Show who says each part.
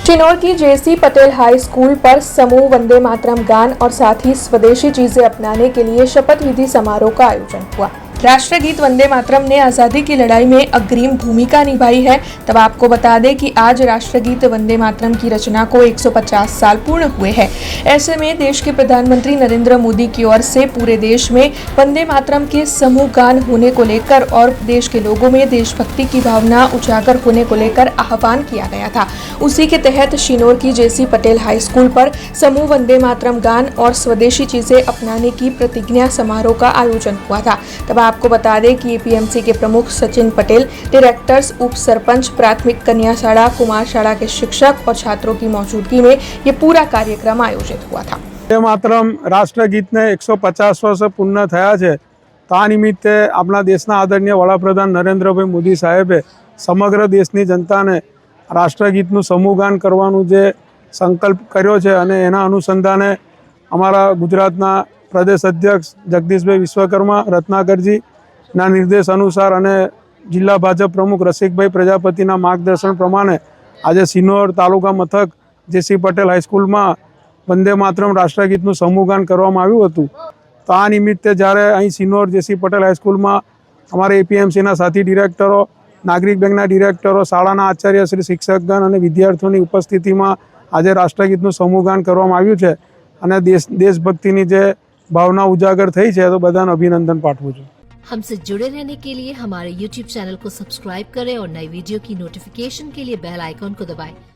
Speaker 1: चिनौर की जेसी Patel high school पर समूह वंदे मातरम गान और साथ ही स्वदेशी चीजें अपनाने के लिए शपथ विधि समारोह का आयोजन हुआ। राष्ट्रगीत वंदे मातरम ने आज़ादी की लड़ाई में अग्रिम भूमिका निभाई है। तब आपको बता दें कि आज राष्ट्रगीत वंदे मातरम की रचना को 150 साल पूर्ण हुए हैं। ऐसे में देश के प्रधानमंत्री नरेंद्र मोदी की ओर से पूरे देश में वंदे मातरम के समूह गान होने को लेकर और देश के लोगों में देशभक्ति की भावना उजागर होने को लेकर आह्वान किया गया था। उसी के तहत शिनोर की जेसी पटेल हाई स्कूल पर समूह वंदे मातरम गान और स्वदेशी चीजें अपनाने की प्रतिज्ञा समारोह का आयोजन हुआ था। तब आपको बता दें कि एपीएमसी के प्रमुख सचिन पटेल, डायरेक्टर्स, उप सरपंच, प्राथमिक कन्या शाला, कुमार शाला के शिक्षक और छात्रों की मौजूदगी में ये पूरा कार्यक्रम आयोजित हुआ था।
Speaker 2: वंदे मातरम राष्ट्रगीत ने 150 वर्ष पूर्ण थया है। तो आ निमित्ते अपना देशना आदरणीय वडाप्रधान नरेंद्रभाई मोदी साहेबे समग्र देशनी जनता ने राष्ट्रगीतનું સમૂહગાન કરવાનું જે સંકલ્પ કર્યો છે અને એના અનુસંધાને અમારા ગુજરાતના પ્રદેશ અધ્યક્ષ જગદીશભાઈ વિશ્વકર્મા રત્નાકરજીના નિર્દેશ અનુસાર અને જિલ્લા ભાજપ પ્રમુખ રસિકભાઈ પ્રજાપતિના માર્ગદર્શન પ્રમાણે આજે સિનોર તાલુકા મથક જેસી પટેલ હાઈસ્કૂલમાં વંદે માતરમ રાષ્ટ્રગીતનું સમૂહગાન કરવામાં આવ્યું હતું। તો આ નિમિત્તે જ્યારે અહીં સિનોર જેસી પટેલ હાઈસ્કૂલમાં અમારા એપીએમસીના સાથી ડિરેક્ટરો, नागरिक बैंकना डिरेक्टरो, शाळाना आचार्य श्री शिक्षकगण और विद्यार्थीओनी उपस्थितिमां आज राष्ट्रगीतનું समूहगान करवामां આવ્યું છે અને देशभक्तिनी जे भावना उजागर थई छे तो बधाने अभिनंदन पाठवुं छुं।
Speaker 3: हमसे जुड़े रहने के लिए हमारे YouTube चैनल को सब्सक्राइब करें और नई वीडियो की नोटिफिकेशन के लिए बेल आइकॉन को दबाएं।